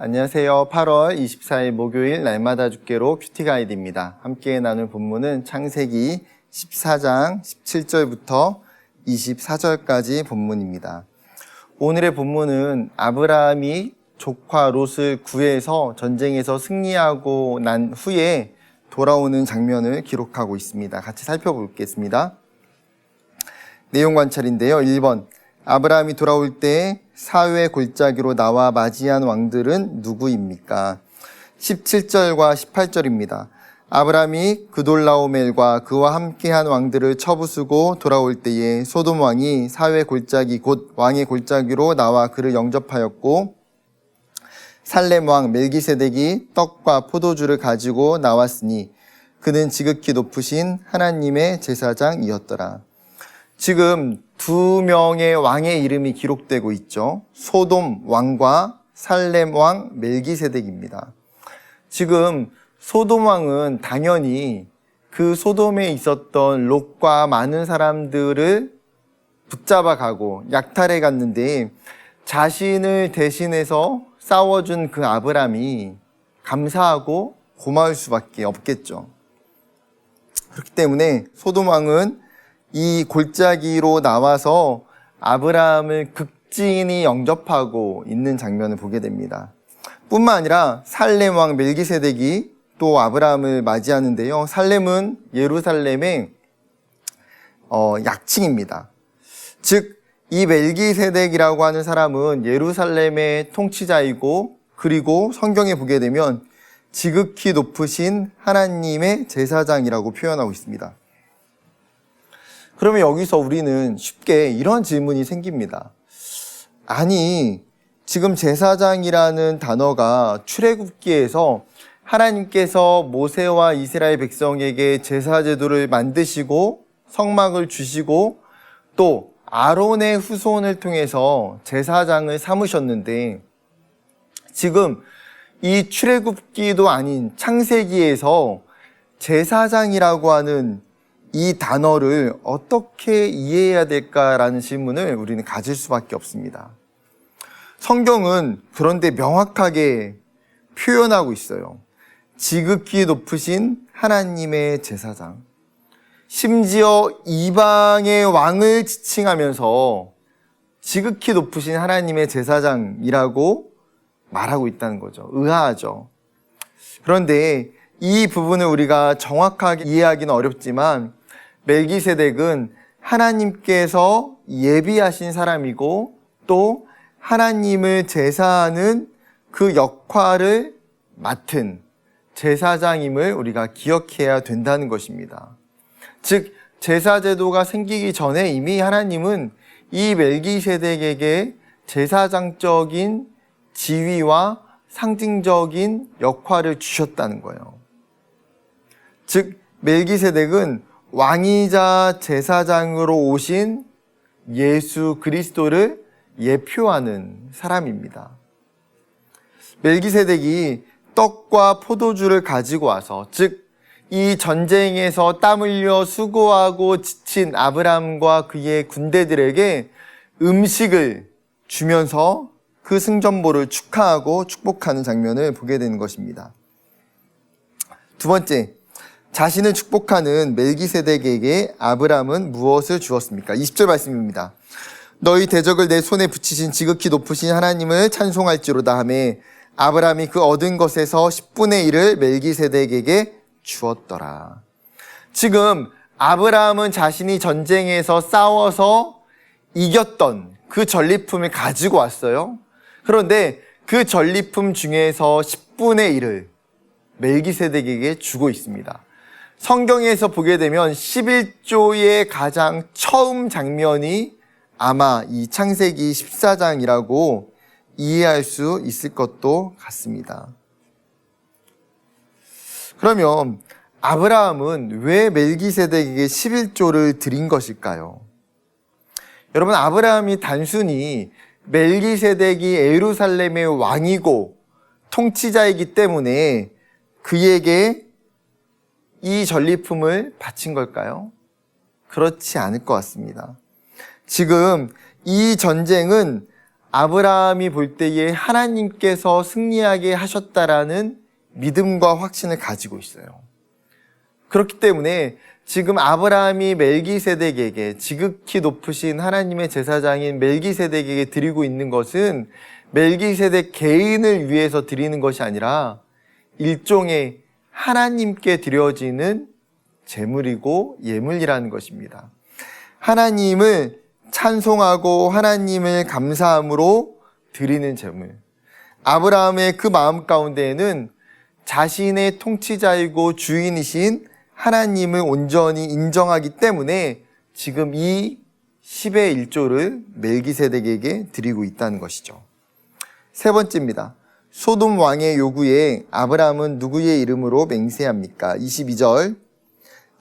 안녕하세요. 8월 24일 목요일 날마다 주께로 큐티 가이드입니다. 함께 나눌 본문은 창세기 14장 17절부터 24절까지 본문입니다. 오늘의 본문은 아브라함이 조카 롯을 구해서 전쟁에서 승리하고 난 후에 돌아오는 장면을 기록하고 있습니다. 같이 살펴보겠습니다. 내용 관찰인데요. 1번, 아브라함이 돌아올 때 사회 골짜기로 나와 맞이한 왕들은 누구입니까? 17절과 18절입니다. 아브라함이 그돌라오멜과 그와 함께한 왕들을 쳐부수고 돌아올 때에 소돔 왕이 사회 골짜기 곧 왕의 골짜기로 나와 그를 영접하였고 살렘 왕 멜기세덱이 떡과 포도주를 가지고 나왔으니 그는 지극히 높으신 하나님의 제사장이었더라. 지금 두 명의 왕의 이름이 기록되고 있죠. 소돔 왕과 살렘 왕 멜기세덱입니다. 지금 소돔 왕은 당연히 그 소돔에 있었던 롯과 많은 사람들을 붙잡아 가고 약탈해 갔는데 자신을 대신해서 싸워준 그 아브라함이 감사하고 고마울 수밖에 없겠죠. 그렇기 때문에 소돔 왕은 이 골짜기로 나와서 아브라함을 극진히 영접하고 있는 장면을 보게 됩니다. 뿐만 아니라 살렘 왕 멜기세덱이 또 아브라함을 맞이하는데요. 살렘은 예루살렘의 약칭입니다. 즉, 이 멜기세덱이라고 하는 사람은 예루살렘의 통치자이고 그리고 성경에 보게 되면 지극히 높으신 하나님의 제사장이라고 표현하고 있습니다. 그러면 여기서 우리는 쉽게 이런 질문이 생깁니다. 아니, 지금 제사장이라는 단어가 출애굽기에서 하나님께서 모세와 이스라엘 백성에게 제사 제도를 만드시고 성막을 주시고 또 아론의 후손을 통해서 제사장을 삼으셨는데 지금 이 출애굽기도 아닌 창세기에서 제사장이라고 하는 이 단어를 어떻게 이해해야 될까라는 질문을 우리는 가질 수밖에 없습니다. 성경은 그런데 명확하게 표현하고 있어요. 지극히 높으신 하나님의 제사장. 심지어 이방의 왕을 지칭하면서 지극히 높으신 하나님의 제사장이라고 말하고 있다는 거죠. 의아하죠. 그런데 이 부분을 우리가 정확하게 이해하기는 어렵지만 멜기세덱은 하나님께서 예비하신 사람이고 또 하나님을 제사하는 그 역할을 맡은 제사장임을 우리가 기억해야 된다는 것입니다. 즉, 제사제도가 생기기 전에 이미 하나님은 이 멜기세덱에게 제사장적인 지위와 상징적인 역할을 주셨다는 거예요. 즉, 멜기세덱은 왕이자 제사장으로 오신 예수 그리스도를 예표하는 사람입니다. 멜기세덱이 떡과 포도주를 가지고 와서, 즉 이 전쟁에서 땀 흘려 수고하고 지친 아브라함과 그의 군대들에게 음식을 주면서 그 승전보를 축하하고 축복하는 장면을 보게 되는 것입니다. 두 번째, 자신을 축복하는 멜기세덱에게 아브라함은 무엇을 주었습니까? 20절 말씀입니다. 너희 대적을 내 손에 붙이신 지극히 높으신 하나님을 찬송할지로다 하매 아브라함이 그 얻은 것에서 10분의 1을 멜기세덱에게 주었더라. 지금 아브라함은 자신이 전쟁에서 싸워서 이겼던 그 전리품을 가지고 왔어요. 그런데 그 전리품 중에서 10분의 1을 멜기세덱에게 주고 있습니다. 성경에서 보게 되면 11조의 가장 처음 장면이 아마 이 창세기 14장이라고 이해할 수 있을 것도 같습니다. 그러면 아브라함은 왜 멜기세덱에게 11조를 드린 것일까요? 여러분, 아브라함이 단순히 멜기세덱이 예루살렘의 왕이고 통치자이기 때문에 그에게 이 전리품을 바친 걸까요? 그렇지 않을 것 같습니다. 지금 이 전쟁은 아브라함이 볼 때에 하나님께서 승리하게 하셨다라는 믿음과 확신을 가지고 있어요. 그렇기 때문에 지금 아브라함이 멜기세덱에게, 지극히 높으신 하나님의 제사장인 멜기세덱에게 드리고 있는 것은 멜기세덱 개인을 위해서 드리는 것이 아니라 일종의 하나님께 드려지는 제물이고 예물이라는 것입니다. 하나님을 찬송하고 하나님을 감사함으로 드리는 제물. 아브라함의 그 마음 가운데에는 자신의 통치자이고 주인이신 하나님을 온전히 인정하기 때문에 지금 이 10의 1조를 멜기세덱에게 드리고 있다는 것이죠. 세 번째입니다. 소돔 왕의 요구에 아브라함은 누구의 이름으로 맹세합니까? 22절.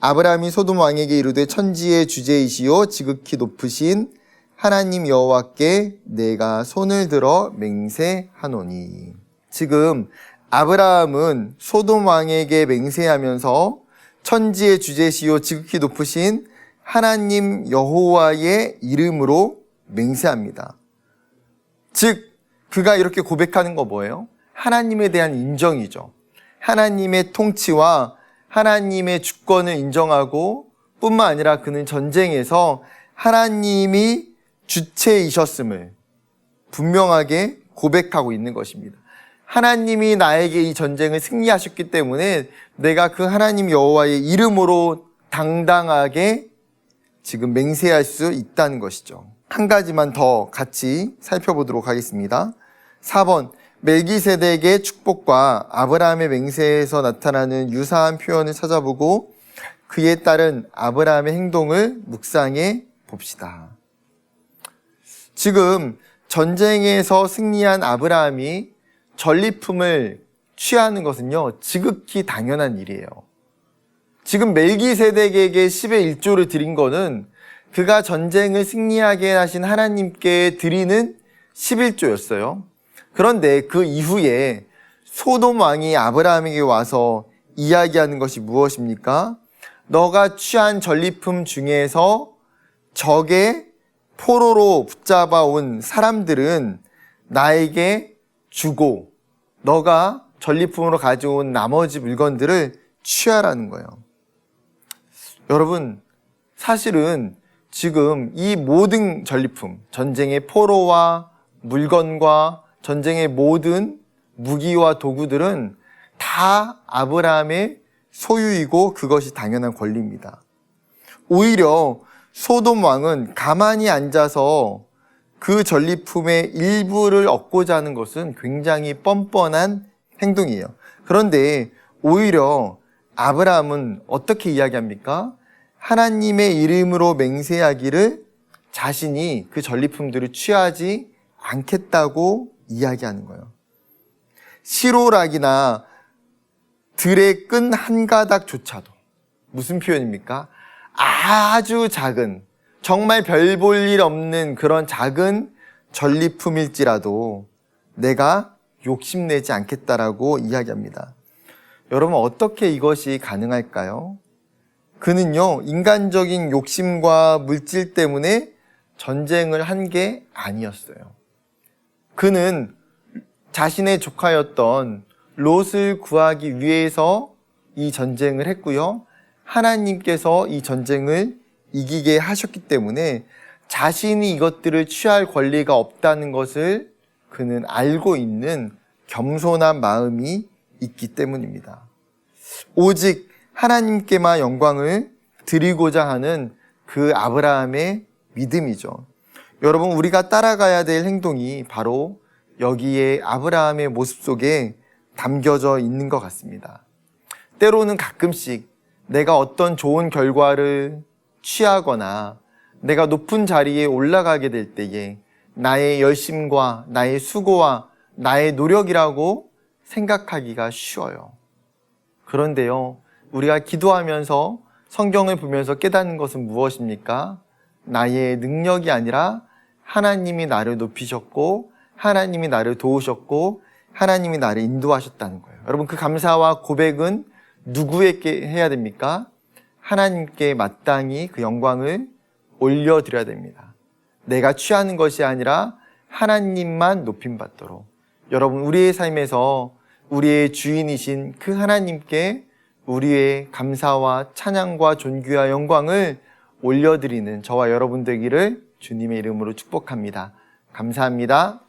아브라함이 소돔 왕에게 이르되 천지의 주제이시오 지극히 높으신 하나님 여호와께 내가 손을 들어 맹세하노니. 지금 아브라함은 소돔 왕에게 맹세하면서 천지의 주제시오 지극히 높으신 하나님 여호와의 이름으로 맹세합니다. 즉 그가 이렇게 고백하는 거 뭐예요? 하나님에 대한 인정이죠. 하나님의 통치와 하나님의 주권을 인정하고 뿐만 아니라 그는 전쟁에서 하나님이 주체이셨음을 분명하게 고백하고 있는 것입니다. 하나님이 나에게 이 전쟁을 승리하셨기 때문에 내가 그 하나님 여호와의 이름으로 당당하게 지금 맹세할 수 있다는 것이죠. 한 가지만 더 같이 살펴보도록 하겠습니다. 4번, 멜기세덱의 축복과 아브라함의 맹세에서 나타나는 유사한 표현을 찾아보고 그에 따른 아브라함의 행동을 묵상해 봅시다. 지금 전쟁에서 승리한 아브라함이 전리품을 취하는 것은요, 지극히 당연한 일이에요. 지금 멜기세덱에게 10의 1조를 드린 거는 그가 전쟁을 승리하게 하신 하나님께 드리는 11조였어요. 그런데 그 이후에 소돔 왕이 아브라함에게 와서 이야기하는 것이 무엇입니까? 너가 취한 전리품 중에서 적의 포로로 붙잡아 온 사람들은 나에게 주고 너가 전리품으로 가져온 나머지 물건들을 취하라는 거예요. 여러분, 사실은 지금 이 모든 전리품, 전쟁의 포로와 물건과 전쟁의 모든 무기와 도구들은 다 아브라함의 소유이고 그것이 당연한 권리입니다. 오히려 소돔 왕은 가만히 앉아서 그 전리품의 일부를 얻고자 하는 것은 굉장히 뻔뻔한 행동이에요. 그런데 오히려 아브라함은 어떻게 이야기합니까? 하나님의 이름으로 맹세하기를 자신이 그 전리품들을 취하지 않겠다고 이야기하는 거예요. 시로락이나 들의 끈 한 가닥조차도 무슨 표현입니까? 아주 작은, 정말 별 볼 일 없는 그런 작은 전리품일지라도 내가 욕심내지 않겠다라고 이야기합니다. 여러분, 어떻게 이것이 가능할까요? 그는요, 인간적인 욕심과 물질 때문에 전쟁을 한 게 아니었어요. 그는 자신의 조카였던 롯을 구하기 위해서 이 전쟁을 했고요. 하나님께서 이 전쟁을 이기게 하셨기 때문에 자신이 이것들을 취할 권리가 없다는 것을 그는 알고 있는 겸손한 마음이 있기 때문입니다. 오직 하나님께만 영광을 드리고자 하는 그 아브라함의 믿음이죠. 여러분, 우리가 따라가야 될 행동이 바로 여기에 아브라함의 모습 속에 담겨져 있는 것 같습니다. 때로는 가끔씩 내가 어떤 좋은 결과를 취하거나 내가 높은 자리에 올라가게 될 때에 나의 열심과 나의 수고와 나의 노력이라고 생각하기가 쉬워요. 그런데요, 우리가 기도하면서 성경을 보면서 깨닫는 것은 무엇입니까? 나의 능력이 아니라 하나님이 나를 높이셨고 하나님이 나를 도우셨고 하나님이 나를 인도하셨다는 거예요. 여러분, 그 감사와 고백은 누구에게 해야 됩니까? 하나님께 마땅히 그 영광을 올려드려야 됩니다. 내가 취하는 것이 아니라 하나님만 높임받도록 여러분 우리의 삶에서 우리의 주인이신 그 하나님께 우리의 감사와 찬양과 존귀와 영광을 올려드리는 저와 여러분 되기를 주님의 이름으로 축복합니다. 감사합니다.